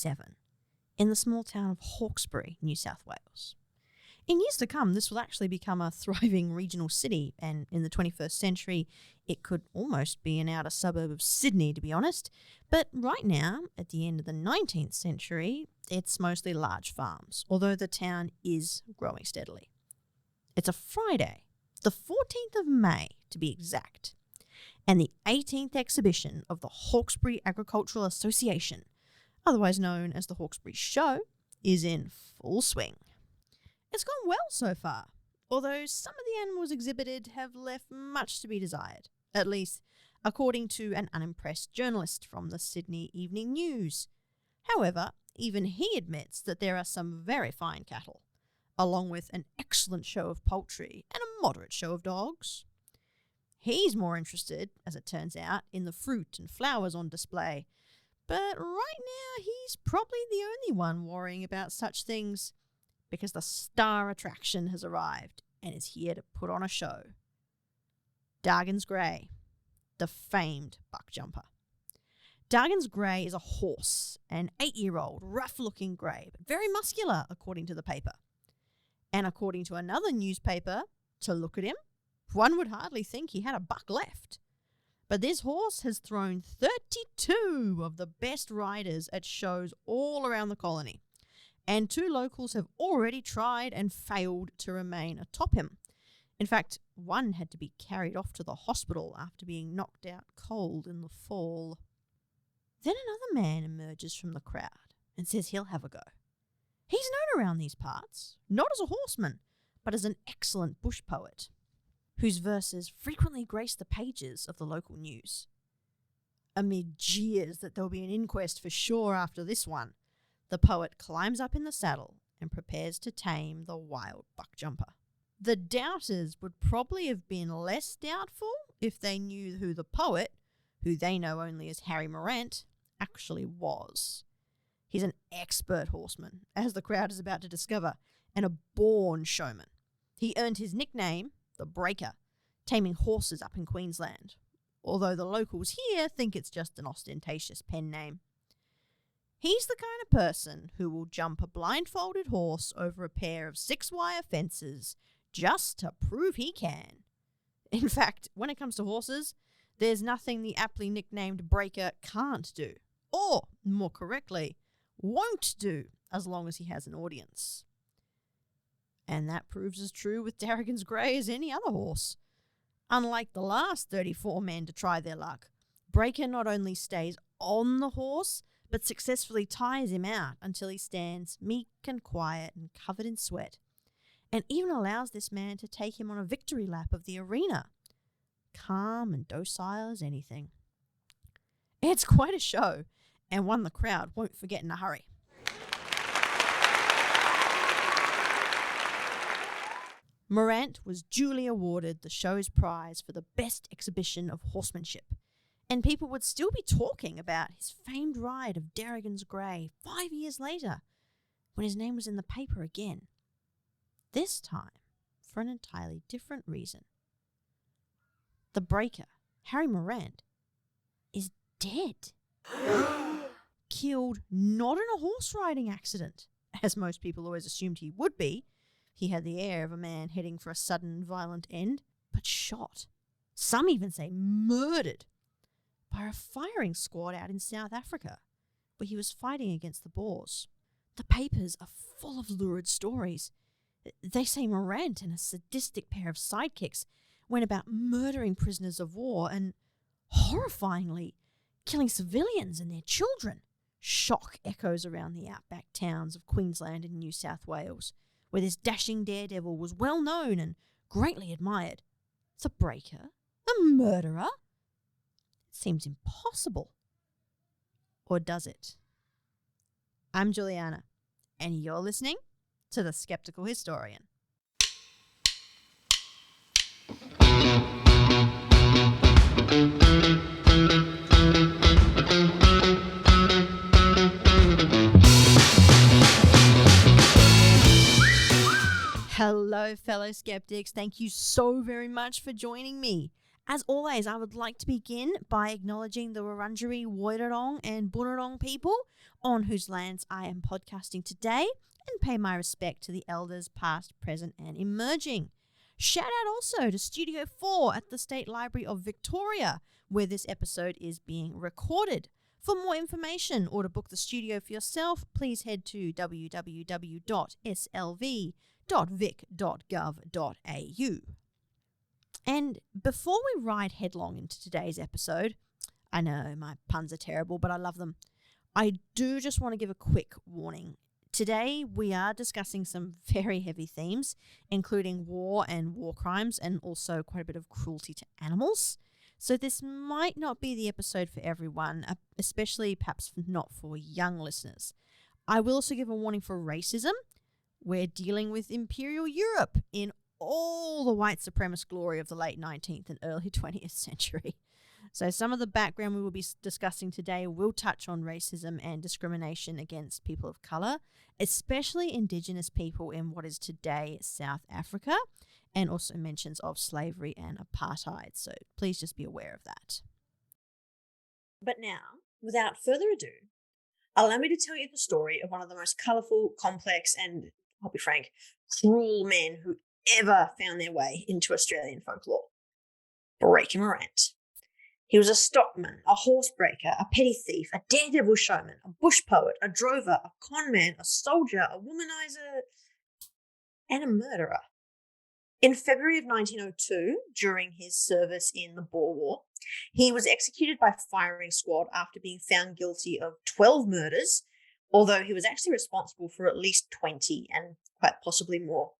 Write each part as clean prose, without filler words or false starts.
1887 in the small town of Hawkesbury, New South Wales. In years to come, this will actually become a thriving regional city, and in the 21st century, it could almost be an outer suburb of Sydney, to be honest. But right now, at the end of the 19th century, it's mostly large farms, although the town is growing steadily. It's a Friday, the 14th of May to be exact, and the 18th exhibition of the Hawkesbury Agricultural Association, otherwise known as the Hawkesbury Show, is in full swing. It's gone well so far, although some of the animals exhibited have left much to be desired, at least according to an unimpressed journalist from the Sydney Evening News. However, even he admits that there are some very fine cattle, along with an excellent show of poultry and a moderate show of dogs. He's more interested, as it turns out, in the fruit and flowers on display, but right now he's probably the only one worrying about such things, because the star attraction has arrived and is here to put on a show. Dargan's Grey, the famed buck jumper. Dargan's Grey is a horse, an 8-year-old, rough-looking grey, but very muscular, according to the paper. And according to another newspaper, to look at him, one would hardly think he had a buck left. But this horse has thrown 32 of the best riders at shows all around the colony, and 2 locals have already tried and failed to remain atop him. In fact, one had to be carried off to the hospital after being knocked out cold in the fall. Then another man emerges from the crowd and says he'll have a go. He's known around these parts, not as a horseman, but as an excellent bush poet, whose verses frequently grace the pages of the local news. Amid jeers that there'll be an inquest for sure after this one, the poet climbs up in the saddle and prepares to tame the wild buck jumper. The doubters would probably have been less doubtful if they knew who the poet, who they know only as Harry Morant, actually was. He's an expert horseman, as the crowd is about to discover, and a born showman. He earned his nickname, the Breaker, taming horses up in Queensland, although the locals here think it's just an ostentatious pen name. He's the kind of person who will jump a blindfolded horse over a pair of 6-wire fences just to prove he can. In fact, when it comes to horses, there's nothing the aptly nicknamed Breaker can't do, or, more correctly, won't do as long as he has an audience. And that proves as true with Dargan's Grey as any other horse. Unlike the last 34 men to try their luck, Breaker not only stays on the horse, but successfully tires him out until he stands meek and quiet and covered in sweat, and even allows this man to take him on a victory lap of the arena, calm and docile as anything. It's quite a show, and one the crowd won't forget in a hurry. Morant was duly awarded the show's prize for the best exhibition of horsemanship, and people would still be talking about his famed ride of Dargan's Grey 5 years later, when his name was in the paper again. This time for an entirely different reason. The Breaker, Harry Morant, is dead. Killed not in a horse riding accident, as most people always assumed he would be. He had the air of a man heading for a sudden violent end, but shot. Some even say murdered by a firing squad out in South Africa, where he was fighting against the Boers. The papers are full of lurid stories. They say Morant and a sadistic pair of sidekicks went about murdering prisoners of war and, horrifyingly, killing civilians and their children. Shock echoes around the outback towns of Queensland and New South Wales, where this dashing daredevil was well known and greatly admired. The Breaker? A murderer? It seems impossible. Or does it? I'm Juliana, and you're listening to The Skeptical Historian. Hello, fellow skeptics. Thank you so very much for joining me As always, I would like to begin by acknowledging the Wurundjeri, Woiwurrung and Bunurong people on whose lands I am podcasting today, and pay my respect to the elders past, present and emerging. Shout out also to Studio 4 at the State Library of Victoria, where this episode is being recorded. For more information or to book the studio for yourself, please head to www.slv.vic.gov.au. And before we ride headlong into today's episode, I know my puns are terrible, but I love them. I do just want to give a quick warning. Today, we are discussing some very heavy themes, including war and war crimes, and also quite a bit of cruelty to animals. So this might not be the episode for everyone, especially perhaps not for young listeners. I will also give a warning for racism. We're dealing with Imperial Europe in all the white supremacist glory of the late 19th and early 20th century. So some of the background we will be discussing today will touch on racism and discrimination against people of colour, especially Indigenous people in what is today South Africa, and also mentions of slavery and apartheid. So please just be aware of that. But now, without further ado, allow me to tell you the story of one of the most colourful, complex, and, I'll be frank, cruel men who ever found their way into Australian folklore. Breaker Morant. He was a stockman, a horsebreaker, a petty thief, a daredevil showman, a bush poet, a drover, a conman, a soldier, a womanizer, and a murderer. In February of 1902, during his service in the Boer War, he was executed by firing squad after being found guilty of 12 murders, although he was actually responsible for at least 20 and quite possibly more.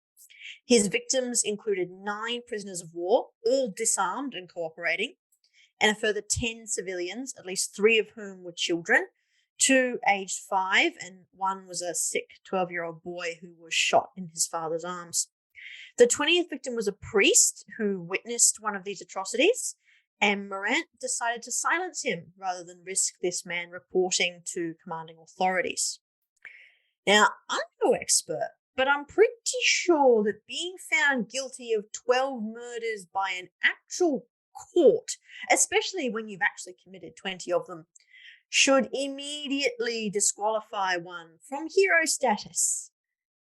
His victims included 9 prisoners of war, all disarmed and cooperating, and a further 10 civilians, at least 3 of whom were children, 2 aged 5, and 1 was a sick 12-year-old boy who was shot in his father's arms. The 20th victim was a priest who witnessed one of these atrocities, and Morant decided to silence him rather than risk this man reporting to commanding authorities. Now, I'm no expert, but I'm pretty sure that being found guilty of 12 murders by an actual court, especially when you've actually committed 20 of them, should immediately disqualify one from hero status.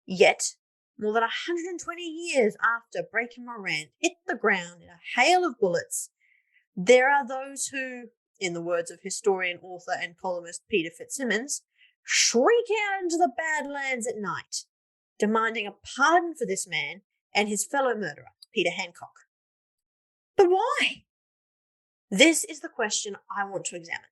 Yet, more than 120 years after Breaker Morant hit the ground in a hail of bullets, there are those who, in the words of historian, author and columnist Peter Fitzsimmons, shriek out into the Badlands at night, demanding a pardon for this man and his fellow murderer, Peter Hancock. But why? This is the question I want to examine.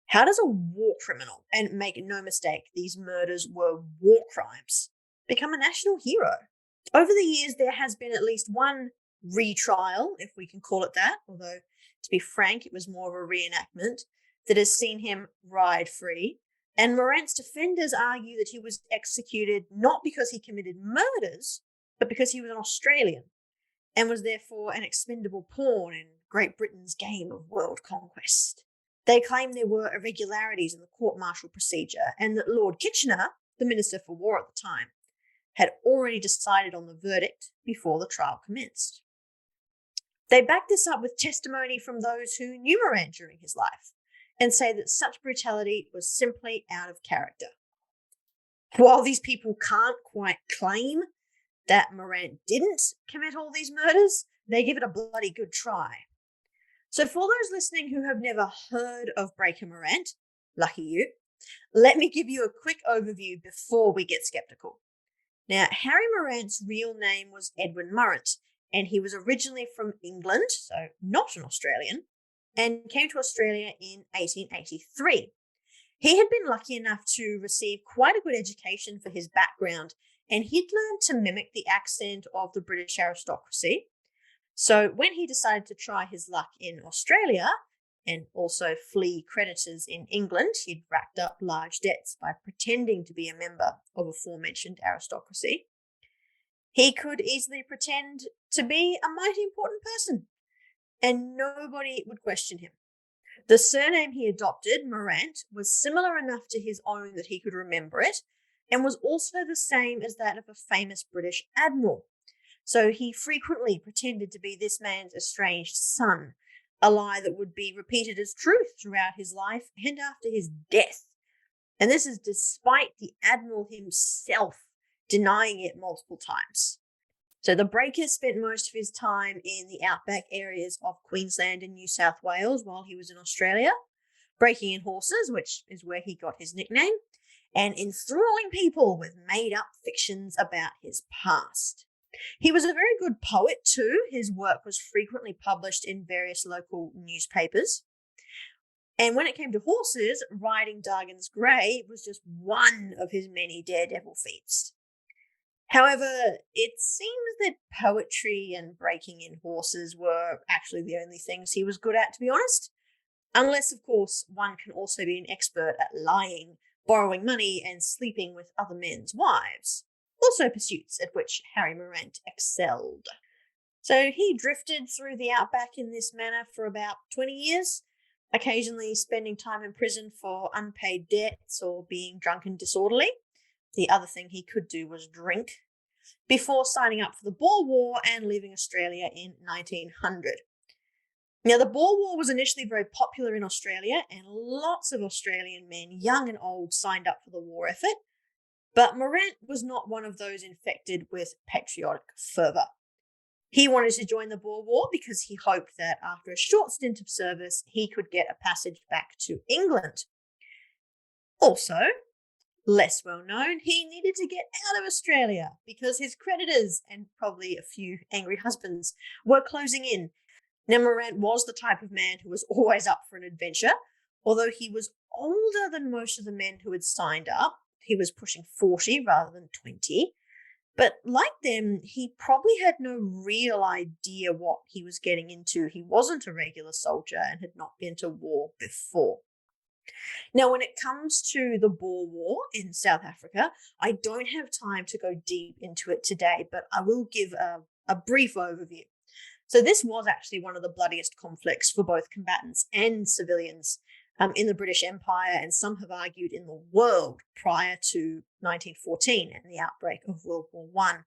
How does a war criminal, and make no mistake, these murders were war crimes, become a national hero? Over the years, there has been at least one retrial, if we can call it that, although, to be frank, it was more of a reenactment, that has seen him ride free. And Morant's defenders argue that he was executed not because he committed murders, but because he was an Australian, and was therefore an expendable pawn in Great Britain's game of world conquest. They claim there were irregularities in the court-martial procedure, and that Lord Kitchener, the Minister for War at the time, had already decided on the verdict before the trial commenced. They back this up with testimony from those who knew Morant during his life, and say that such brutality was simply out of character. While these people can't quite claim that Morant didn't commit all these murders, they give it a bloody good try. So for those listening who have never heard of Breaker Morant, lucky you, let me give you a quick overview before we get skeptical. Now, Harry Morant's real name was Edwin Morant, and he was originally from England, so not an Australian, and came to Australia in 1883. He had been lucky enough to receive quite a good education for his background, and he'd learned to mimic the accent of the British aristocracy. So when he decided to try his luck in Australia, and also flee creditors in England, he'd racked up large debts by pretending to be a member of aforementioned aristocracy, he could easily pretend to be a mighty important person, and nobody would question him. The surname he adopted, Morant, was similar enough to his own that he could remember it, and was also the same as that of a famous British admiral. So he frequently pretended to be this man's estranged son, a lie that would be repeated as truth throughout his life and after his death. And this is despite the Admiral himself denying it multiple times. So the breaker spent most of his time in the outback areas of Queensland and New South Wales while he was in Australia, breaking in horses, which is where he got his nickname, and enthralling people with made-up fictions about his past. He was a very good poet too. His work was frequently published in various local newspapers. And when it came to horses, riding Dargan's grey was just one of his many daredevil feats. However, it seems that poetry and breaking in horses were actually the only things he was good at, to be honest. Unless, of course, one can also be an expert at lying, borrowing money, and sleeping with other men's wives. Also pursuits at which Harry Morant excelled. So he drifted through the outback in this manner for about 20 years, occasionally spending time in prison for unpaid debts or being drunk and disorderly. The other thing he could do was drink, before signing up for the Boer War and leaving Australia in 1900. Now, the Boer War was initially very popular in Australia, and lots of Australian men, young and old, signed up for the war effort. But Morant was not one of those infected with patriotic fervour. He wanted to join the Boer War because he hoped that after a short stint of service, he could get a passage back to England. Also, less well known, he needed to get out of Australia because his creditors, and probably a few angry husbands, were closing in. Now, Morant was the type of man who was always up for an adventure. Although he was older than most of the men who had signed up, he was pushing 40 rather than 20. But like them, he probably had no real idea what he was getting into. He wasn't a regular soldier and had not been to war before. Now, when it comes to the Boer War in South Africa, I don't have time to go deep into it today, but I will give a brief overview. So this was actually one of the bloodiest conflicts for both combatants and civilians in the British Empire, and some have argued in the world prior to 1914 and the outbreak of World War I.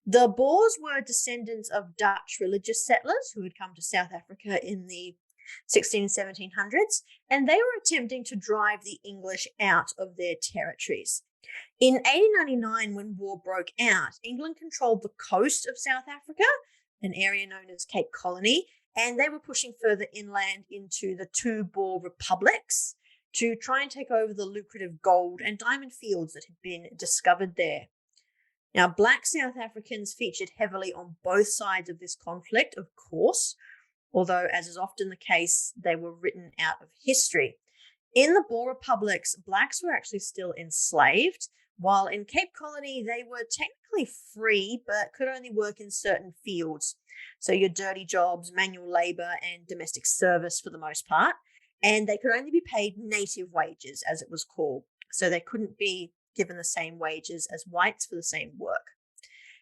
The Boers were descendants of Dutch religious settlers who had come to South Africa in the 16 and 1700s, and they were attempting to drive the English out of their territories. In 1899, when war broke out, England controlled the coast of South Africa, an area known as Cape Colony, and they were pushing further inland into the two Boer republics to try and take over the lucrative gold and diamond fields that had been discovered there. Now, black South Africans featured heavily on both sides of this conflict, of course, although, as is often the case, they were written out of history. In the Boer republics, blacks were actually still enslaved, while in Cape Colony, they were technically free, but could only work in certain fields. So your dirty jobs, manual labour, and domestic service for the most part. And they could only be paid native wages, as it was called. So they couldn't be given the same wages as whites for the same work.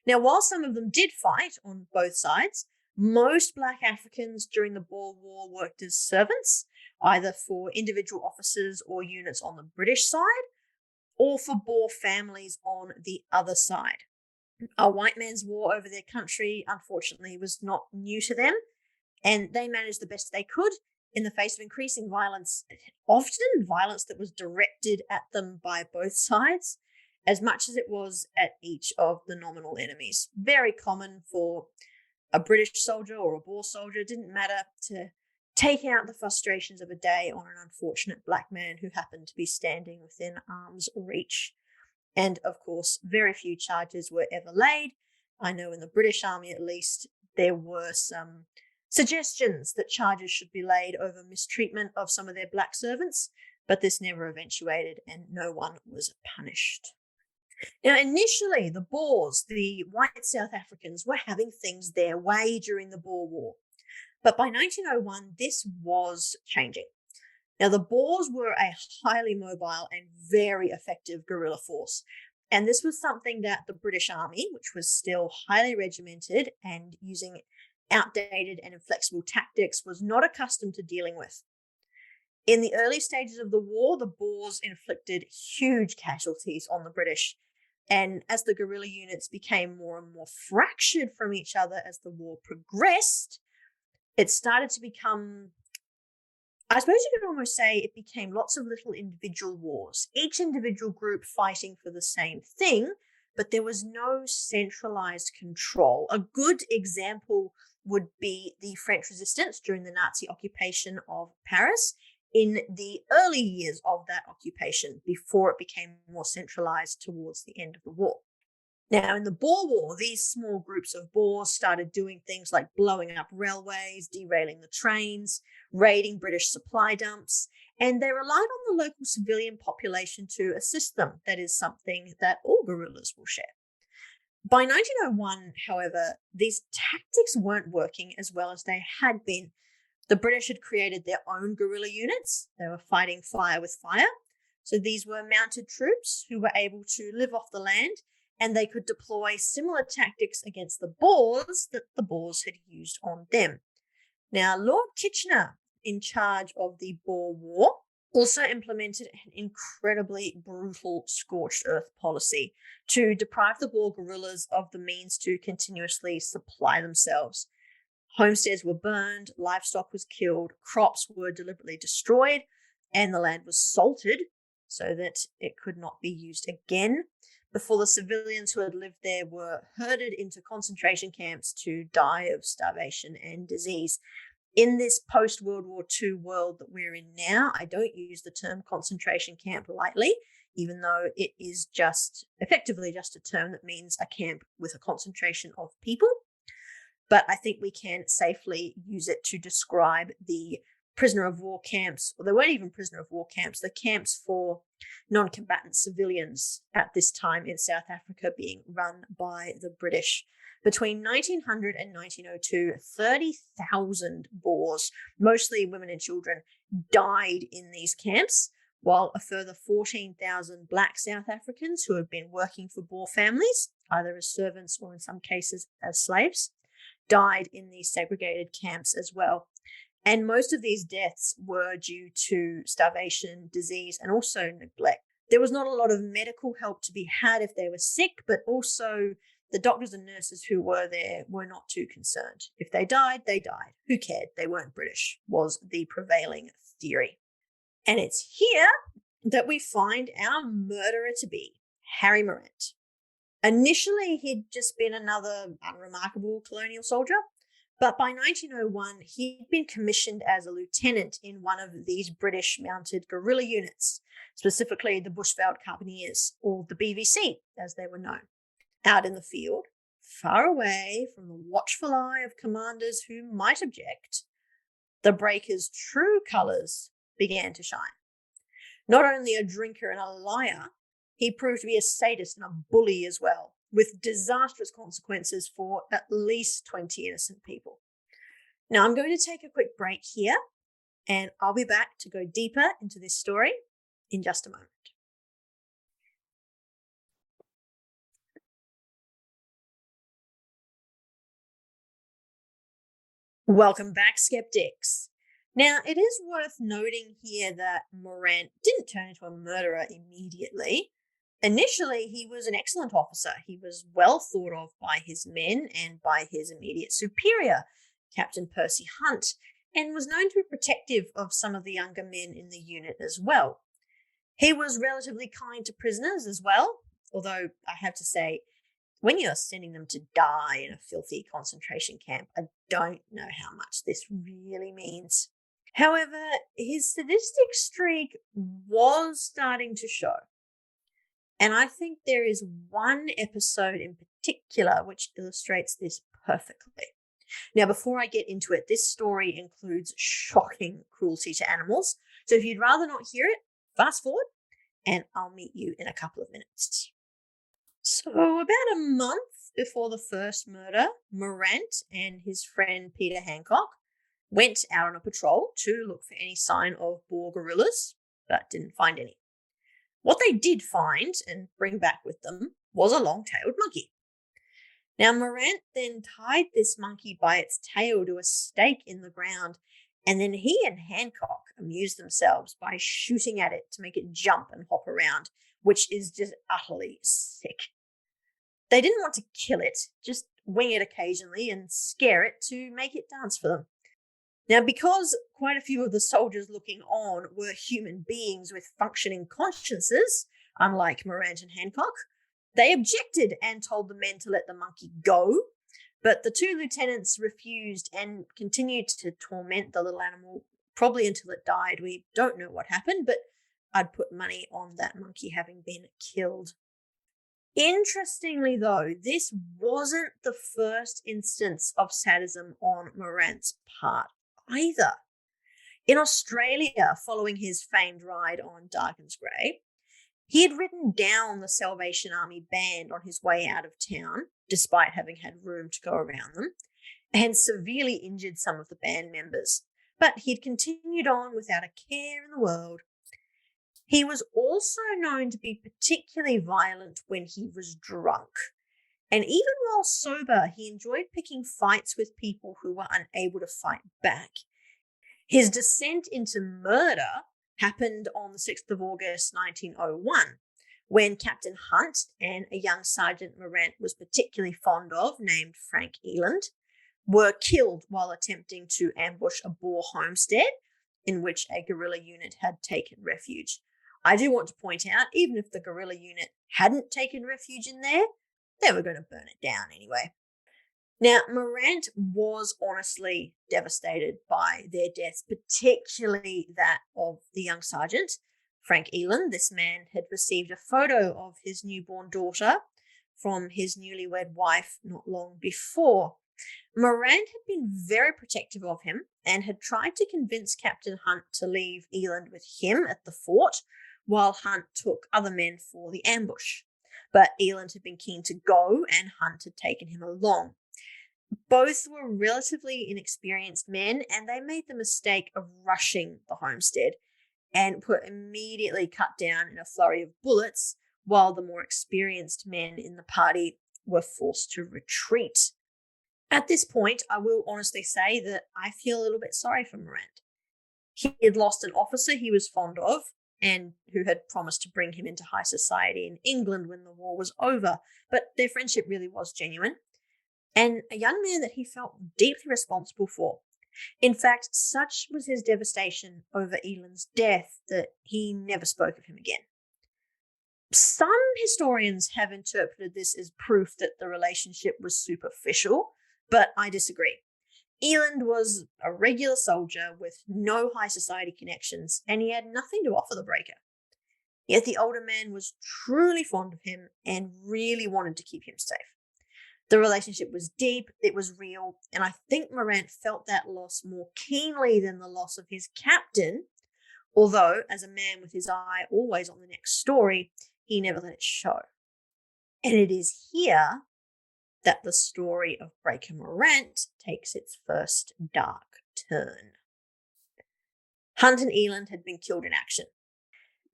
Now, while some of them did fight on both sides, most black Africans during the Boer War worked as servants, either for individual officers or units on the British side, or for Boer families on the other side. A white man's war over their country, unfortunately, was not new to them, and they managed the best they could in the face of increasing violence, often violence that was directed at them by both sides, as much as it was at each of the nominal enemies. Very common for a British soldier or a Boer soldier, it didn't matter, to take out the frustrations of a day on an unfortunate black man who happened to be standing within arm's reach. And of course, very few charges were ever laid. I know in the British Army, at least, there were some suggestions that charges should be laid over mistreatment of some of their black servants, but this never eventuated and no one was punished. Now, initially, the Boers, the white South Africans, were having things their way during the Boer War. But by 1901, this was changing. Now, the Boers were a highly mobile and very effective guerrilla force. And this was something that the British Army, which was still highly regimented and using outdated and inflexible tactics, was not accustomed to dealing with. In the early stages of the war, the Boers inflicted huge casualties on the British. And as the guerrilla units became more and more fractured from each other as the war progressed, it started to become, I suppose you could almost say, it became lots of little individual wars, each individual group fighting for the same thing, but there was no centralized control. A good example would be the French resistance during the Nazi occupation of Paris in the early years of that occupation, before it became more centralized towards the end of the war. Now, in the Boer War, these small groups of Boers started doing things like blowing up railways, derailing the trains, raiding British supply dumps, and they relied on the local civilian population to assist them. That is something that all guerrillas will share. By 1901, however, these tactics weren't working as well as they had been. The British had created their own guerrilla units. They were fighting fire with fire. So these were mounted troops who were able to live off the land, and they could deploy similar tactics against the Boers that the Boers had used on them. Now, Lord Kitchener, in charge of the Boer War, also implemented an incredibly brutal scorched earth policy to deprive the Boer guerrillas of the means to continuously supply themselves. Homesteads were burned, livestock was killed, crops were deliberately destroyed, and the land was salted so that it could not be used again, before the civilians who had lived there were herded into concentration camps to die of starvation and disease. In this post-World War II world that we're in now, I don't use the term concentration camp lightly, even though it is just effectively just a term that means a camp with a concentration of people. But I think we can safely use it to describe the prisoner of war camps, or they weren't even prisoner of war camps, the camps for non-combatant civilians at this time in South Africa being run by the British. Between 1900 and 1902, 30,000 Boers, mostly women and children, died in these camps, while a further 14,000 Black South Africans who had been working for Boer families, either as servants or in some cases as slaves, died in these segregated camps as well. And most of these deaths were due to starvation, disease, and also neglect. There was not a lot of medical help to be had if they were sick, but also the doctors and nurses who were there were not too concerned. If they died, they died. Who cared? They weren't British, was the prevailing theory. And it's here that we find our murderer to be, Harry Morant. Initially, he'd just been another unremarkable colonial soldier, but by 1901, he'd been commissioned as a lieutenant in one of these British mounted guerrilla units, specifically the Bushveld Carbineers, or the BVC, as they were known. Out in the field, far away from the watchful eye of commanders who might object, the breaker's true colours began to shine. Not only a drinker and a liar, he proved to be a sadist and a bully as well, with disastrous consequences for at least 20 innocent people. Now, I'm going to take a quick break here, and I'll be back to go deeper into this story in just a moment. Welcome back, skeptics. Now, it is worth noting here that Morant didn't turn into a murderer immediately. Initially, he was an excellent officer. He was well thought of by his men and by his immediate superior, Captain Percy Hunt, and was known to be protective of some of the younger men in the unit as well. He was relatively kind to prisoners as well, although I have to say, when you're sending them to die in a filthy concentration camp, I don't know how much this really means. However, his sadistic streak was starting to show. And I think there is one episode in particular which illustrates this perfectly. Now, before I get into it, this story includes shocking cruelty to animals. So if you'd rather not hear it, fast forward and I'll meet you in a couple of minutes. So about a month before the first murder, Morant and his friend Peter Hancock went out on a patrol to look for any sign of Boer guerrillas, but didn't find any. What they did find and bring back with them was a long-tailed monkey. Now, Morant then tied this monkey by its tail to a stake in the ground, and then he and Hancock amused themselves by shooting at it to make it jump and hop around, which is just utterly sick. They didn't want to kill it, just wing it occasionally and scare it to make it dance for them. Now, because quite a few of the soldiers looking on were human beings with functioning consciences, unlike Morant and Hancock, they objected and told the men to let the monkey go. But the two lieutenants refused and continued to torment the little animal, probably until it died. We don't know what happened, but I'd put money on that monkey having been killed. Interestingly, though, this wasn't the first instance of sadism on Morant's part either. In Australia, following his famed ride on Dargan's Grey, he had ridden down the Salvation Army band on his way out of town, despite having had room to go around them, and severely injured some of the band members. But he'd continued on without a care in the world. He was also known to be particularly violent when he was drunk. And even while sober, he enjoyed picking fights with people who were unable to fight back. His descent into murder happened on the 6th of August 1901, when Captain Hunt and a young Sergeant Morant was particularly fond of, named Frank Eland, were killed while attempting to ambush a Boer homestead in which a guerrilla unit had taken refuge. I do want to point out, even if the guerrilla unit hadn't taken refuge in there, they were going to burn it down anyway. Now, Morant was honestly devastated by their deaths, particularly that of the young sergeant, Frank Eland. This man had received a photo of his newborn daughter from his newlywed wife not long before. Morant had been very protective of him and had tried to convince Captain Hunt to leave Eland with him at the fort while Hunt took other men for the ambush. But Eland had been keen to go and Hunt had taken him along. Both were relatively inexperienced men, and they made the mistake of rushing the homestead and were immediately cut down in a flurry of bullets, while the more experienced men in the party were forced to retreat. At this point, I will honestly say that I feel a little bit sorry for Morant. He had lost an officer he was fond of and who had promised to bring him into high society in England when the war was over, but their friendship really was genuine, and a young man that he felt deeply responsible for. In fact, such was his devastation over Eland's death that he never spoke of him again. Some historians have interpreted this as proof that the relationship was superficial, but I disagree. Eland was a regular soldier with no high society connections, and he had nothing to offer the breaker. Yet the older man was truly fond of him and really wanted to keep him safe. The relationship was deep, it was real, and I think Morant felt that loss more keenly than the loss of his captain, although, as a man with his eye always on the next story, he never let it show. And it is here that the story of Breaker Morant takes its first dark turn. Hunt and Eland had been killed in action,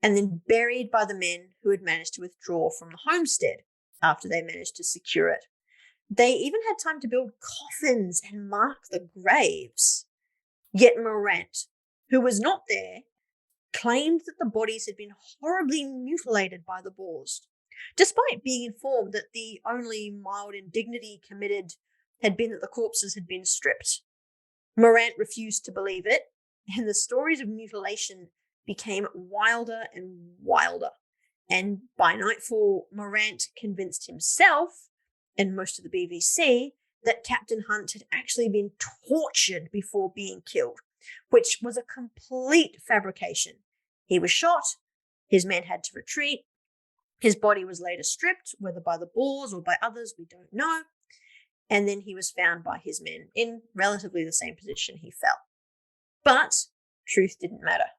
and then buried by the men who had managed to withdraw from the homestead after they managed to secure it. They even had time to build coffins and mark the graves. Yet Morant, who was not there, claimed that the bodies had been horribly mutilated by the Boers, despite being informed that the only mild indignity committed had been that the corpses had been stripped. Morant refused to believe it, and the stories of mutilation became wilder and wilder. And by nightfall, Morant convinced himself and most of the BVC that Captain Hunt had actually been tortured before being killed, which was a complete fabrication. He was shot, his men had to retreat, his body was later stripped, whether by the Boers or by others, we don't know, and then he was found by his men in relatively the same position he fell. But truth didn't matter,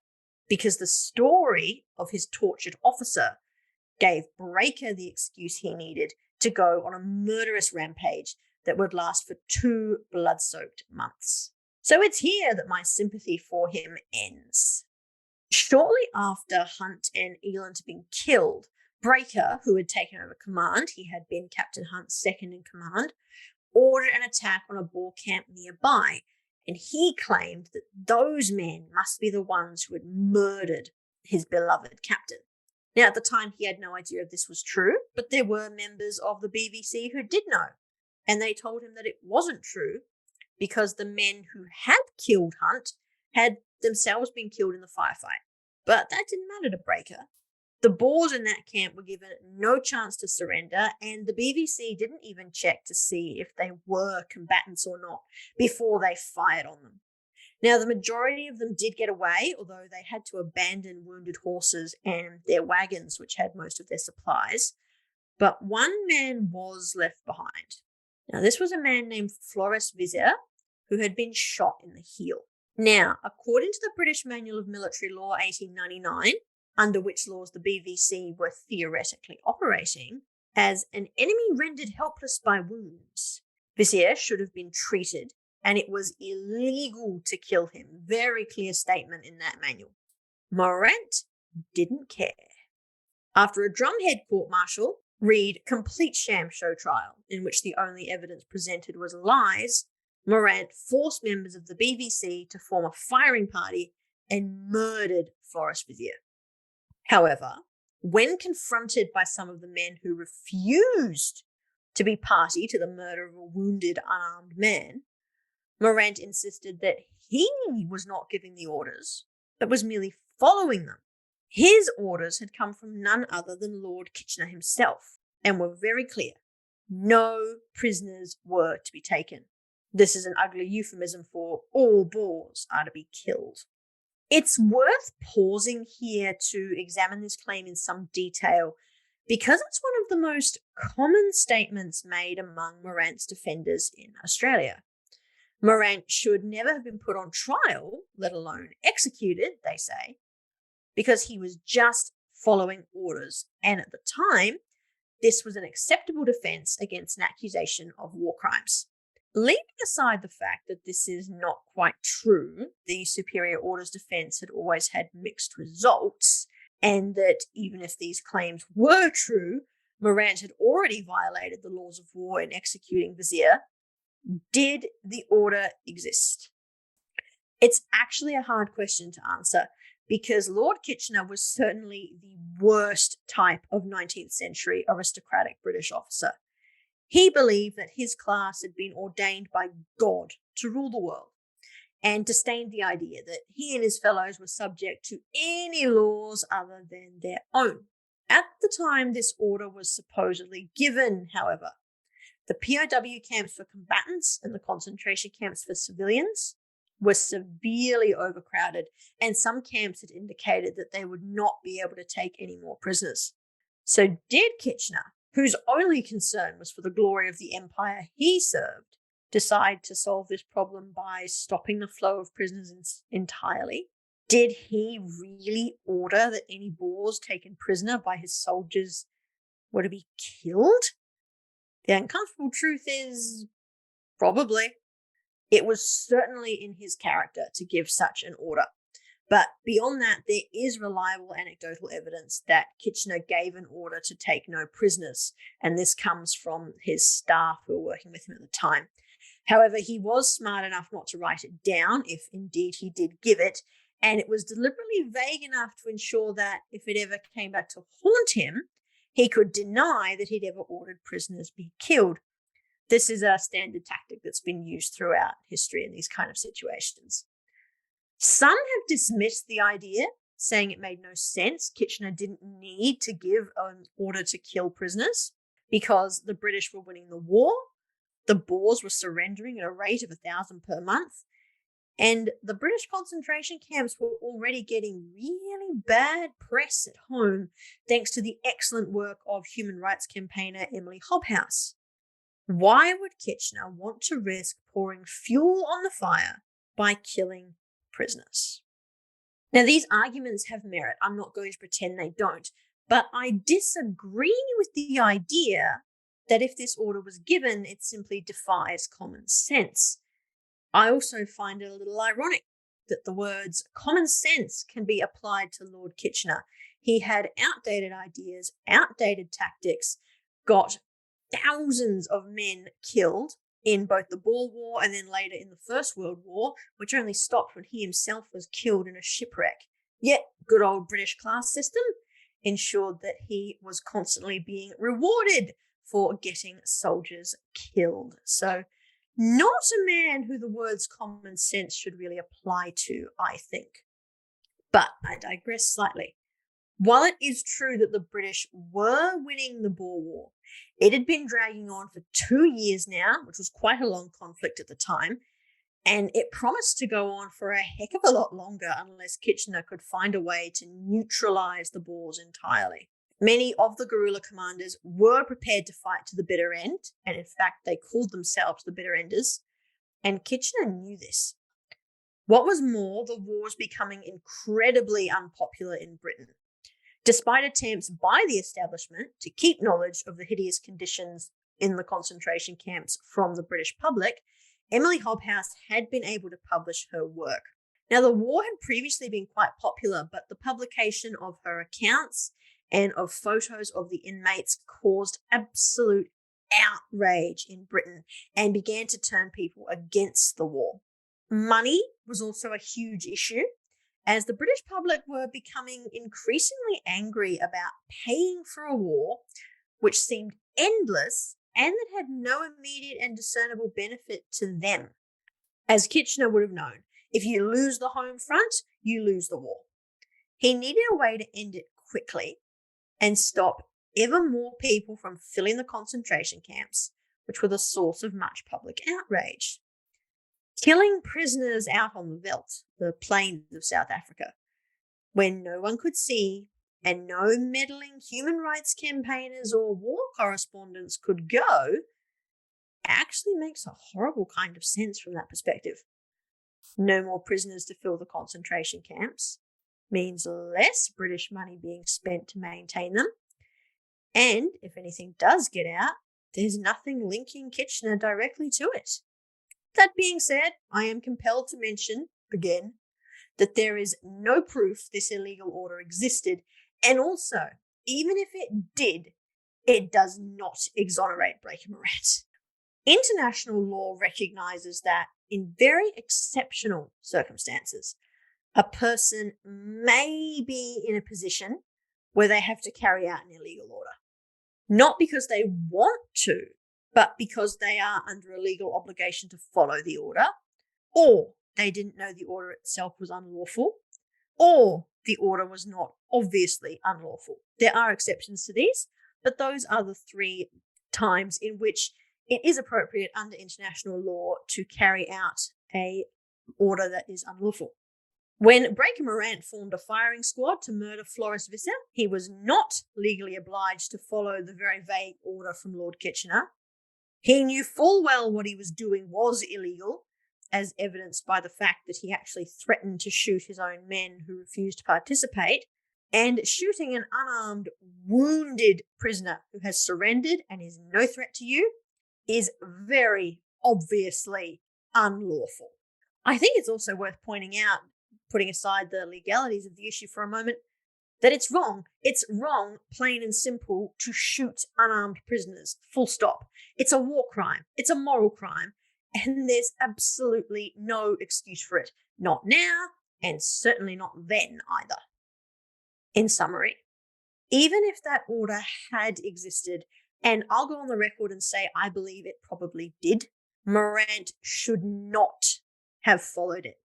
because the story of his tortured officer gave Breaker the excuse he needed to go on a murderous rampage that would last for 2 blood-soaked months. So it's here that my sympathy for him ends. Shortly after Hunt and Eland had been killed, Breaker, who had taken over command, he had been Captain Hunt's second in command, ordered an attack on a Boer camp nearby, and he claimed that those men must be the ones who had murdered his beloved captain. Now, at the time, he had no idea if this was true, but there were members of the BVC who did know, and they told him that it wasn't true because the men who had killed Hunt had themselves been killed in the firefight. But that didn't matter to Breaker. The Boers in that camp were given no chance to surrender, and the BVC didn't even check to see if they were combatants or not before they fired on them. Now, the majority of them did get away, although they had to abandon wounded horses and their wagons, which had most of their supplies. But one man was left behind. Now, this was a man named Floris Vizier, who had been shot in the heel. Now, according to the British Manual of Military Law 1899, under which laws the BVC were theoretically operating, as an enemy rendered helpless by wounds, Vizier should have been treated, and it was illegal to kill him. Very clear statement in that manual. Morant didn't care. After a drumhead court-martial, read complete sham show trial, in which the only evidence presented was lies, Morant forced members of the BVC to form a firing party and murdered Floris Vizier. However, when confronted by some of the men who refused to be party to the murder of a wounded, unarmed man, Morant insisted that he was not giving the orders, but was merely following them. His orders had come from none other than Lord Kitchener himself, and were very clear. No prisoners were to be taken. This is an ugly euphemism for all Boers are to be killed. It's worth pausing here to examine this claim in some detail because it's one of the most common statements made among Morant's defenders in Australia. Morant should never have been put on trial, let alone executed, they say, because he was just following orders. And at the time, this was an acceptable defense against an accusation of war crimes. Leaving aside the fact that this is not quite true, the superior orders defense had always had mixed results, and that even if these claims were true, Morant had already violated the laws of war in executing Vizier. Did the order exist? It's actually a hard question to answer because Lord Kitchener was certainly the worst type of 19th century aristocratic British officer. He believed that his class had been ordained by God to rule the world and disdained the idea that he and his fellows were subject to any laws other than their own. At the time this order was supposedly given, however, the POW camps for combatants and the concentration camps for civilians were severely overcrowded, and some camps had indicated that they would not be able to take any more prisoners. So did Kitchener, whose only concern was for the glory of the empire he served, decide to solve this problem by stopping the flow of prisoners entirely? Did he really order that any Boers taken prisoner by his soldiers were to be killed? The uncomfortable truth is, probably. It was certainly in his character to give such an order. But beyond that, there is reliable anecdotal evidence that Kitchener gave an order to take no prisoners, and this comes from his staff who were working with him at the time. However, he was smart enough not to write it down, if indeed he did give it, and it was deliberately vague enough to ensure that if it ever came back to haunt him, he could deny that he'd ever ordered prisoners be killed. This is a standard tactic that's been used throughout history in these kind of situations. Some have dismissed the idea, saying it made no sense. Kitchener didn't need to give an order to kill prisoners because the British were winning the war, the Boers were surrendering at a rate of 1,000 per month, and the British concentration camps were already getting really bad press at home thanks to the excellent work of human rights campaigner Emily Hobhouse. Why would Kitchener want to risk pouring fuel on the fire by killing prisoners? Now, these arguments have merit. I'm not going to pretend they don't, but I disagree with the idea that if this order was given, it simply defies common sense. I also find it a little ironic that the words common sense can be applied to Lord Kitchener. He had outdated ideas, outdated tactics, got thousands of men killed in both the Boer War and then later in the First World War, which only stopped when he himself was killed in a shipwreck. Yet, good old British class system, ensured that he was constantly being rewarded for getting soldiers killed. So, not a man who the words common sense should really apply to, I think. But I digress slightly. While it is true that the British were winning the Boer War, it had been dragging on for 2 years now, which was quite a long conflict at the time, and it promised to go on for a heck of a lot longer unless Kitchener could find a way to neutralize the Boers entirely. Many of the guerrilla commanders were prepared to fight to the bitter end, and in fact, they called themselves the bitter enders, and Kitchener knew this. What was more, the war was becoming incredibly unpopular in Britain. Despite attempts by the establishment to keep knowledge of the hideous conditions in the concentration camps from the British public, Emily Hobhouse had been able to publish her work. Now, the war had previously been quite popular, but the publication of her accounts and of photos of the inmates caused absolute outrage in Britain and began to turn people against the war. Money was also a huge issue, as the British public were becoming increasingly angry about paying for a war which seemed endless and that had no immediate and discernible benefit to them. As Kitchener would have known, if you lose the home front, you lose the war. He needed a way to end it quickly and stop ever more people from filling the concentration camps, which were the source of much public outrage. Killing prisoners out on the veldt, the plains of South Africa, when no one could see and no meddling human rights campaigners or war correspondents could go, actually makes a horrible kind of sense from that perspective. No more prisoners to fill the concentration camps means less British money being spent to maintain them. And if anything does get out, there's nothing linking Kitchener directly to it. That being said, I am compelled to mention, again, that there is no proof this illegal order existed, and also, even if it did, it does not exonerate Breaker Morant. International law recognises that in very exceptional circumstances, a person may be in a position where they have to carry out an illegal order. Not because they want to, but because they are under a legal obligation to follow the order, or they didn't know the order itself was unlawful, or the order was not obviously unlawful. There are exceptions to these, but those are the 3 times in which it is appropriate under international law to carry out an order that is unlawful. When Breaker Morant formed a firing squad to murder Floris Visser, he was not legally obliged to follow the very vague order from Lord Kitchener. He knew full well what he was doing was illegal, as evidenced by the fact that he actually threatened to shoot his own men who refused to participate, and shooting an unarmed, wounded prisoner who has surrendered and is no threat to you is very obviously unlawful. I think it's also worth pointing out, putting aside the legalities of the issue for a moment, that it's wrong. It's wrong, plain and simple, to shoot unarmed prisoners, full stop. It's a war crime. It's a moral crime. And there's absolutely no excuse for it. Not now, and certainly not then either. In summary, even if that order had existed, and I'll go on the record and say I believe it probably did, Morant should not have followed it.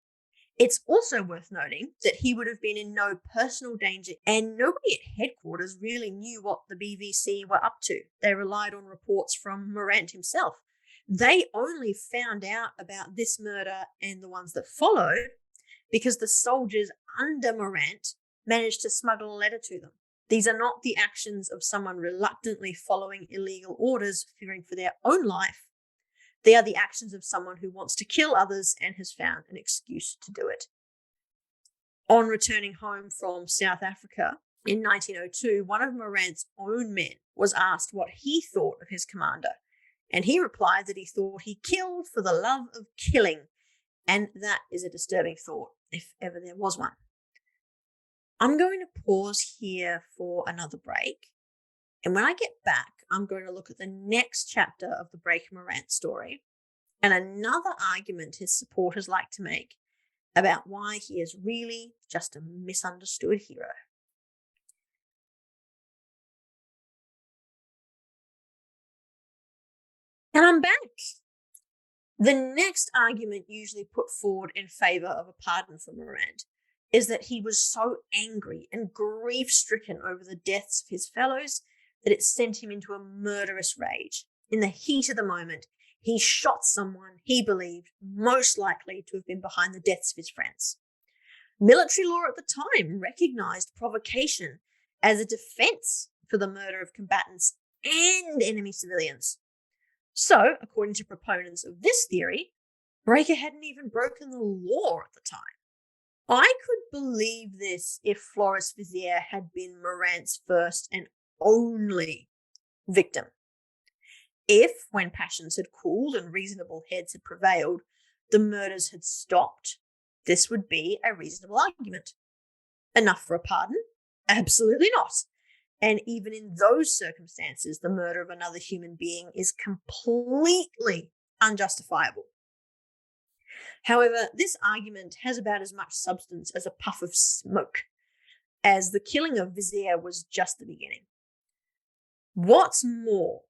It's also worth noting that he would have been in no personal danger, and nobody at headquarters really knew what the BVC were up to. They relied on reports from Morant himself. They only found out about this murder and the ones that followed because the soldiers under Morant managed to smuggle a letter to them. These are not the actions of someone reluctantly following illegal orders, fearing for their own life. They are the actions of someone who wants to kill others and has found an excuse to do it. On returning home from South Africa in 1902, one of Morant's own men was asked what he thought of his commander, and he replied that he thought he killed for the love of killing, and that is a disturbing thought, if ever there was one. I'm going to pause here for another break, and when I get back, I'm going to look at the next chapter of the Breaker Morant story and another argument his supporters like to make about why he is really just a misunderstood hero. And I'm back. The next argument usually put forward in favour of a pardon for Morant is that he was so angry and grief-stricken over the deaths of his fellows that it sent him into a murderous rage. In the heat of the moment, he shot someone he believed most likely to have been behind the deaths of his friends. Military law at the time recognised provocation as a defence for the murder of combatants and enemy civilians. So, according to proponents of this theory, Breaker hadn't even broken the law at the time. I could believe this if Floris Vizier had been Morant's first and only victim. If, when passions had cooled and reasonable heads had prevailed, the murders had stopped, this would be a reasonable argument. Enough for a pardon? Absolutely not. And even in those circumstances, the murder of another human being is completely unjustifiable. However, this argument has about as much substance as a puff of smoke, as the killing of Vizier was just the beginning. What's more,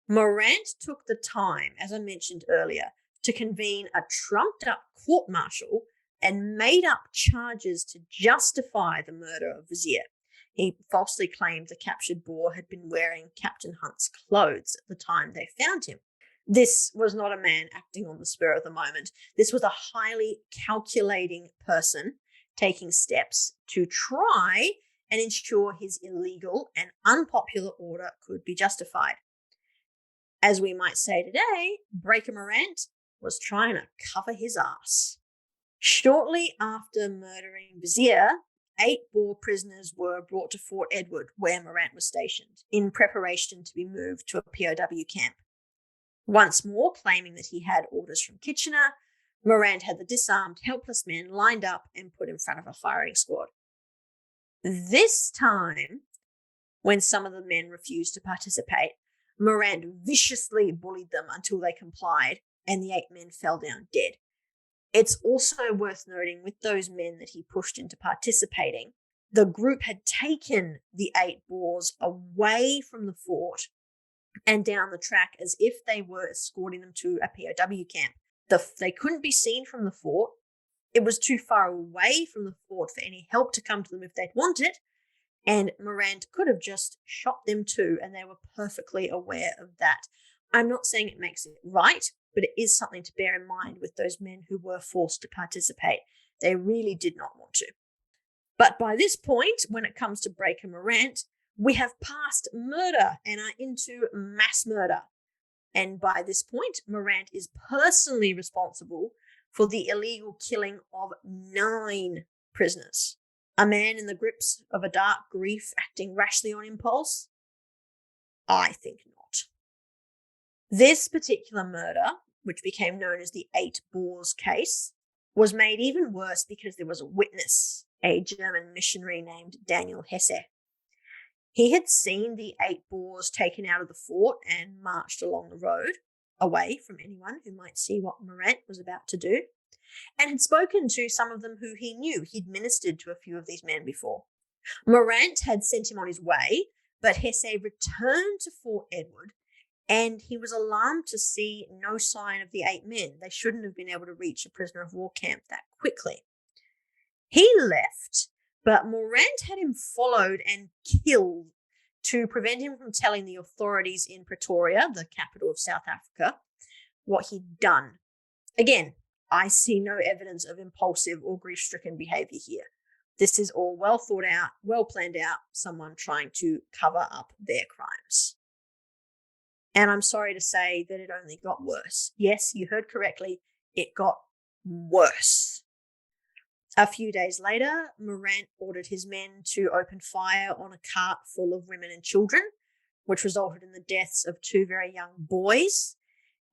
Morant took the time, as I mentioned earlier, to convene a trumped-up court-martial and made up charges to justify the murder of Vizier. He falsely claimed the captured Boer had been wearing Captain Hunt's clothes at the time they found him. This was not a man acting on the spur of the moment. This was a highly calculating person taking steps to try and ensure his illegal and unpopular order could be justified. As we might say today, Breaker Morant was trying to cover his ass. Shortly after murdering Vizier, 8 Boer prisoners were brought to Fort Edward, where Morant was stationed, in preparation to be moved to a POW camp. Once more, claiming that he had orders from Kitchener, Morant had the disarmed, helpless men lined up and put in front of a firing squad. This time, when some of the men refused to participate, Morant viciously bullied them until they complied, and the 8 men fell down dead. It's also worth noting, with those men that he pushed into participating, the group had taken the 8 Boers away from the fort and down the track as if they were escorting them to a POW camp. They couldn't be seen from the fort. It was too far away from the fort for any help to come to them if they'd want it, and Morant could have just shot them too, and they were perfectly aware of that. I'm not saying it makes it right, but it is something to bear in mind with those men who were forced to participate. They really did not want to. But by this point, when it comes to Breaker Morant, we have passed murder and are into mass murder. And by this point, Morant is personally responsible for the illegal killing of 9 prisoners. A man in the grips of a dark grief acting rashly on impulse? I think not. This particular murder, which became known as the 8 Boers case, was made even worse because there was a witness, a German missionary named Daniel Hesse. He had seen the 8 Boers taken out of the fort and marched along the road, away from anyone who might see what Morant was about to do, and had spoken to some of them who he knew. He'd ministered to a few of these men before. Morant had sent him on his way, but Hesse returned to Fort Edward, and he was alarmed to see no sign of the 8 men. They shouldn't have been able to reach a prisoner of war camp that quickly. He left, but Morant had him followed and killed to prevent him from telling the authorities in Pretoria, the capital of South Africa, what he'd done. Again, I see no evidence of impulsive or grief-stricken behaviour here. This is all well thought out, well planned out, someone trying to cover up their crimes. And I'm sorry to say that it only got worse. Yes, you heard correctly, it got worse. A few days later, Morant ordered his men to open fire on a cart full of women and children, which resulted in the deaths of 2 very young boys.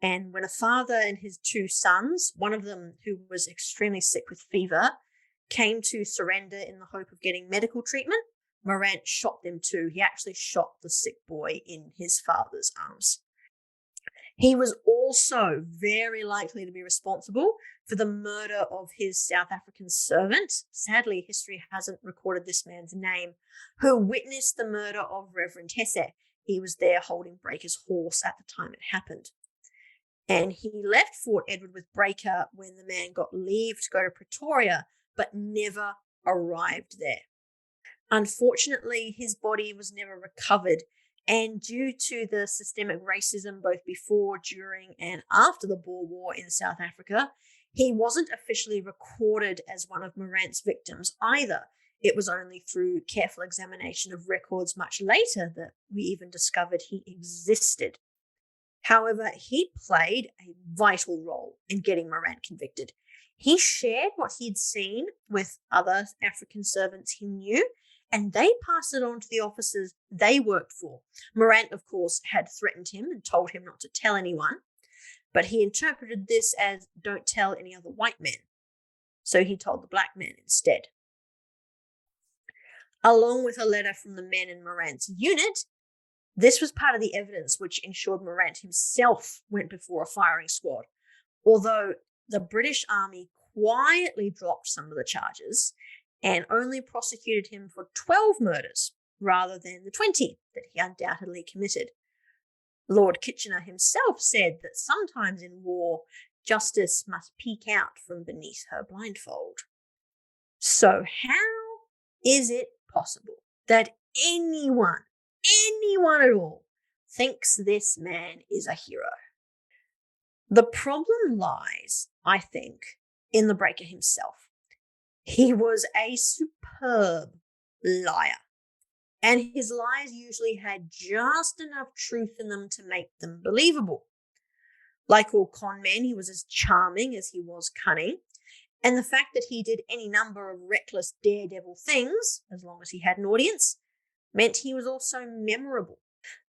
And when a father and his 2 sons, one of them who was extremely sick with fever, came to surrender in the hope of getting medical treatment, Morant shot them too. He actually shot the sick boy in his father's arms. He was also very likely to be responsible for the murder of his South African servant. Sadly, history hasn't recorded this man's name, who witnessed the murder of Reverend Hesse. He was there holding Breaker's horse at the time it happened. And he left Fort Edward with Breaker when the man got leave to go to Pretoria, but never arrived there. Unfortunately, his body was never recovered, and due to the systemic racism both before, during, and after the Boer War in South Africa, he wasn't officially recorded as one of Morant's victims either. It was only through careful examination of records much later that we even discovered he existed. However, he played a vital role in getting Morant convicted. He shared what he'd seen with other African servants he knew, and they passed it on to the officers they worked for. Morant, of course, had threatened him and told him not to tell anyone, but he interpreted this as don't tell any other white men. So he told the black man instead. Along with a letter from the men in Morant's unit, this was part of the evidence which ensured Morant himself went before a firing squad, although the British Army quietly dropped some of the charges and only prosecuted him for 12 murders rather than the 20 that he undoubtedly committed. Lord Kitchener himself said that sometimes in war, justice must peek out from beneath her blindfold. So how is it possible that anyone at all thinks this man is a hero? The problem lies, I think, in the Breaker himself. He was a superb liar, and his lies usually had just enough truth in them to make them believable. Like all con men, he was as charming as he was cunning, and the fact that he did any number of reckless daredevil things, as long as he had an audience, meant he was also memorable.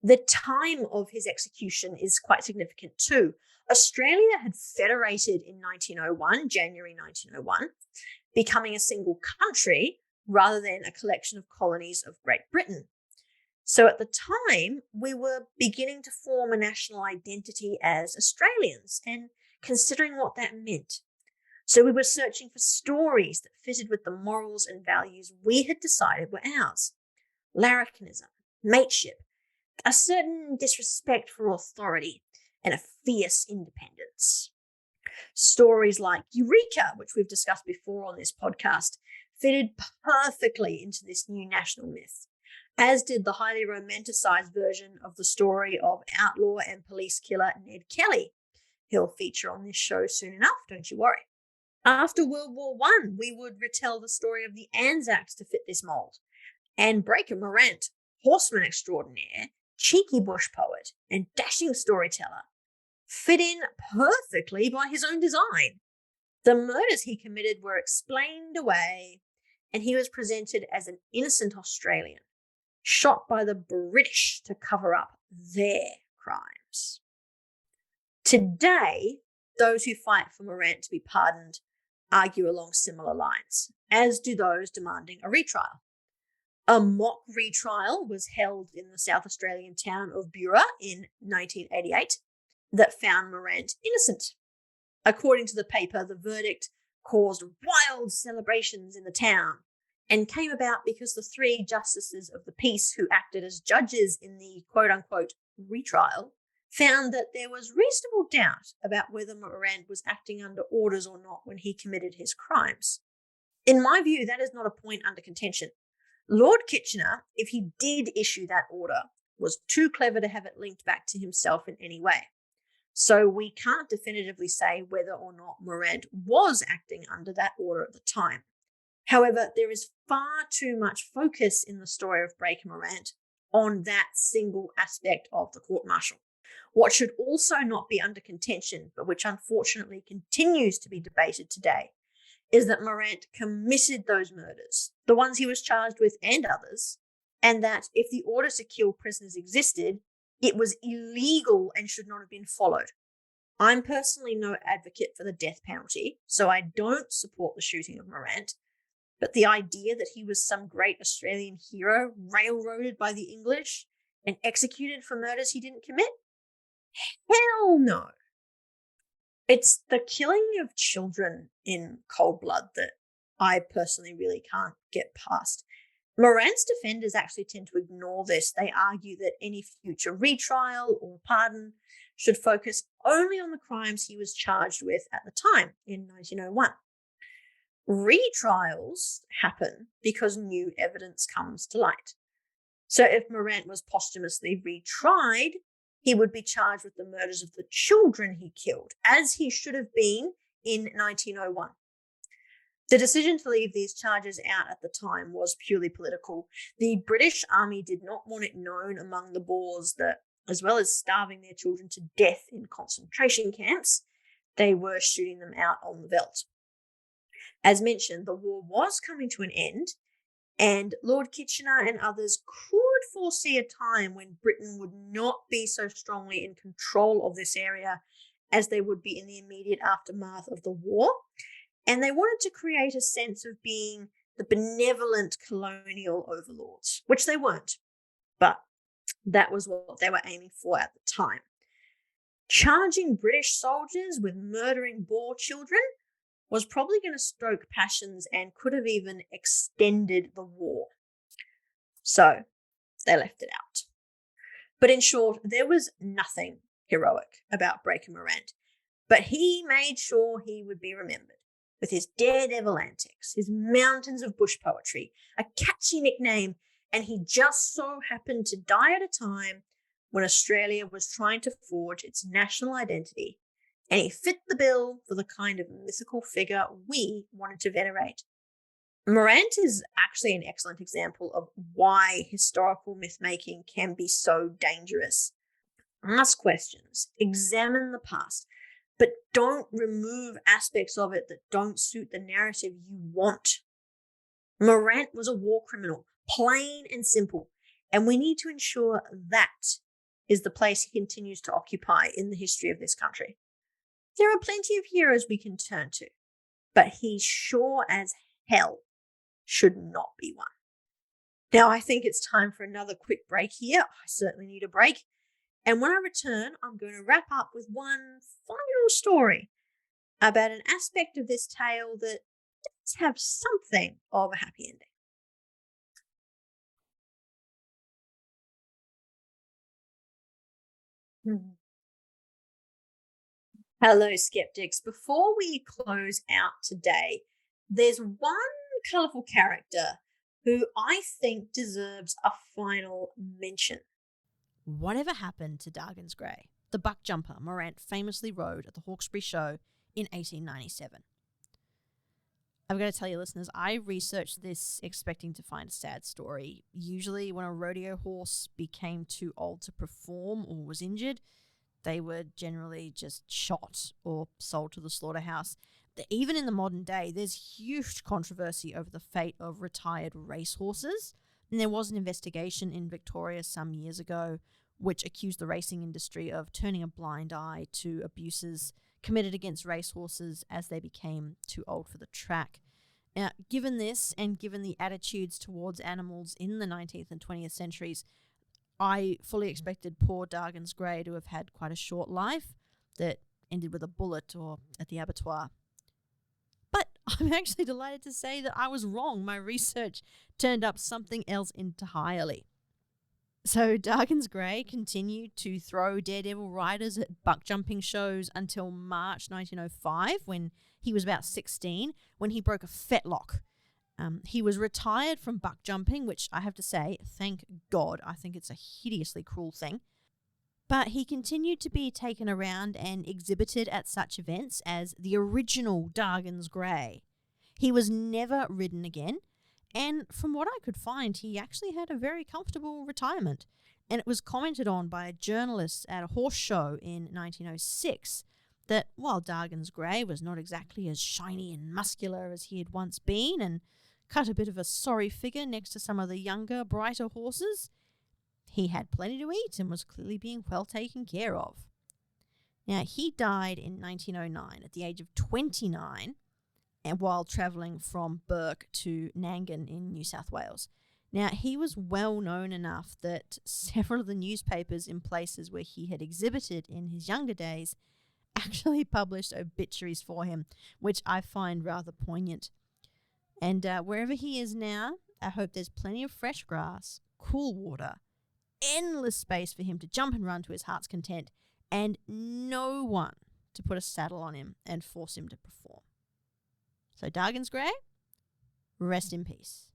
The time of his execution is quite significant too. Australia had federated in 1901, January 1901, becoming a single country rather than a collection of colonies of Great Britain. So at the time, we were beginning to form a national identity as Australians and considering what that meant. So we were searching for stories that fitted with the morals and values we had decided were ours. Larrikinism, mateship, a certain disrespect for authority, and a fierce independence. Stories like Eureka, which we've discussed before on this podcast, fitted perfectly into this new national myth, as did the highly romanticized version of the story of outlaw and police killer Ned Kelly. He'll feature on this show soon enough, don't you worry. After World War I, we would retell the story of the Anzacs to fit this mold, and Breaker Morant, horseman extraordinaire, cheeky bush poet, and dashing storyteller, fit in perfectly by his own design. The murders he committed were explained away, and he was presented as an innocent Australian, shot by the British to cover up their crimes. Today, those who fight for Morant to be pardoned argue along similar lines, as do those demanding a retrial. A mock retrial was held in the South Australian town of Bura in 1988 that found Morant innocent. According to the paper, the verdict caused wild celebrations in the town and came about because the three justices of the peace who acted as judges in the quote-unquote retrial found that there was reasonable doubt about whether Morant was acting under orders or not when he committed his crimes. In my view, that is not a point under contention. Lord Kitchener, if he did issue that order, was too clever to have it linked back to himself in any way. So we can't definitively say whether or not Morant was acting under that order at the time. However, there is far too much focus in the story of Breaker Morant on that single aspect of the court-martial. What should also not be under contention, but which unfortunately continues to be debated today, is that Morant committed those murders, the ones he was charged with and others, and that if the order to kill prisoners existed, it was illegal and should not have been followed. I'm personally no advocate for the death penalty, so I don't support the shooting of Morant, but the idea that he was some great Australian hero railroaded by the English and executed for murders he didn't commit? Hell no. It's the killing of children in cold blood that I personally really can't get past. Morant's defenders actually tend to ignore this. They argue that any future retrial or pardon should focus only on the crimes he was charged with at the time in 1901. Retrials happen because new evidence comes to light. So if Morant was posthumously retried, he would be charged with the murders of the children he killed, as he should have been in 1901. The decision to leave these charges out at the time was purely political. The British Army did not want it known among the Boers that, as well as starving their children to death in concentration camps, they were shooting them out on the veldt. As mentioned, the war was coming to an end, and Lord Kitchener and others could foresee a time when Britain would not be so strongly in control of this area as they would be in the immediate aftermath of the war. And they wanted to create a sense of being the benevolent colonial overlords, which they weren't. But that was what they were aiming for at the time. Charging British soldiers with murdering Boer children was probably going to stoke passions and could have even extended the war. So they left it out. But in short, there was nothing heroic about Breaker Morant, but he made sure he would be remembered with his daredevil antics, his mountains of bush poetry, a catchy nickname, and he just so happened to die at a time when Australia was trying to forge its national identity, and he fit the bill for the kind of mythical figure we wanted to venerate. Morant is actually an excellent example of why historical myth-making can be so dangerous. Ask questions, examine the past, but don't remove aspects of it that don't suit the narrative you want. Morant was a war criminal, plain and simple, and we need to ensure that is the place he continues to occupy in the history of this country. There are plenty of heroes we can turn to, but he sure as hell should not be one. Now, I think it's time for another quick break here. I certainly need a break. And when I return, I'm going to wrap up with one final story about an aspect of this tale that does have something of a happy ending. Hello, skeptics. Before we close out today, there's one colourful character who I think deserves a final mention. Whatever happened to Dargan's Grey, the buck jumper Morant famously rode at the Hawkesbury Show in 1897? I've got to tell you, listeners, I researched this expecting to find a sad story. Usually when a rodeo horse became too old to perform or was injured, they were generally just shot or sold to the slaughterhouse. Even in the modern day, there's huge controversy over the fate of retired racehorses. And there was an investigation in Victoria some years ago which accused the racing industry of turning a blind eye to abuses committed against racehorses as they became too old for the track. Now, given this and given the attitudes towards animals in the 19th and 20th centuries, I fully expected poor Dargan's Grey to have had quite a short life that ended with a bullet or at the abattoir. But I'm actually delighted to say that I was wrong. My research turned up something else entirely. So Dargan's Grey continued to throw daredevil riders at buck jumping shows until March 1905, when he was about 16, when he broke a fetlock. He was retired from buck jumping, which I have to say, thank God, I think it's a hideously cruel thing. But he continued to be taken around and exhibited at such events as the original Dargan's Grey. He was never ridden again, and from what I could find, he actually had a very comfortable retirement. And it was commented on by a journalist at a horse show in 1906 that while Dargan's Grey was not exactly as shiny and muscular as he had once been and cut a bit of a sorry figure next to some of the younger, brighter horses, he had plenty to eat and was clearly being well taken care of. Now, he died in 1909 at the age of 29 and while travelling from Bourke to Nangan in New South Wales. Now, he was well known enough that several of the newspapers in places where he had exhibited in his younger days actually published obituaries for him, which I find rather poignant. And wherever he is now, I hope there's plenty of fresh grass, cool water, endless space for him to jump and run to his heart's content, and no one to put a saddle on him and force him to perform. So Dargan's Grey, rest in peace.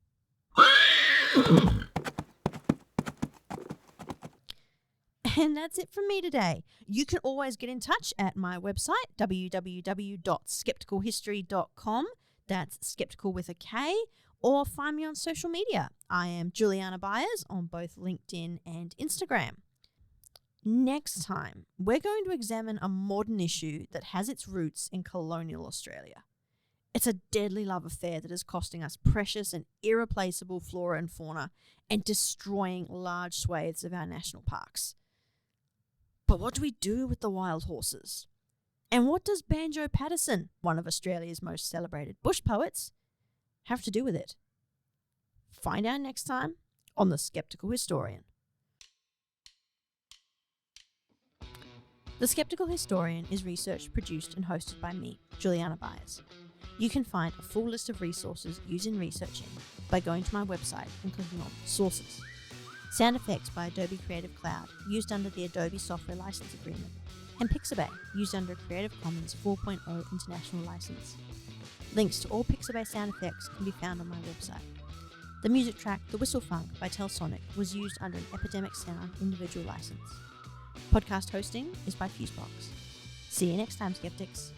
And that's it from me today. You can always get in touch at my website, www.skepticalhistory.com. That's skeptical with a K. Or find me on social media. I am Juliana Boers on both LinkedIn and Instagram. Next time, we're going to examine a modern issue that has its roots in colonial Australia. It's a deadly love affair that is costing us precious and irreplaceable flora and fauna and destroying large swathes of our national parks. But what do we do with the wild horses? And what does Banjo Patterson, one of Australia's most celebrated bush poets, have to do with it? Find out next time on The Skeptical Historian. The Skeptical Historian is researched, produced and hosted by me, Juliana Boers. You can find a full list of resources used in researching by going to my website and clicking on Sources. Sound effects by Adobe Creative Cloud, used under the Adobe Software License Agreement, and Pixabay, used under a Creative Commons 4.0 International License. Links to all Pixabay sound effects can be found on my website. The music track The Whistle Funk by Telsonic was used under an Epidemic Sound individual license. Podcast hosting is by Fusebox. See you next time, skeptics.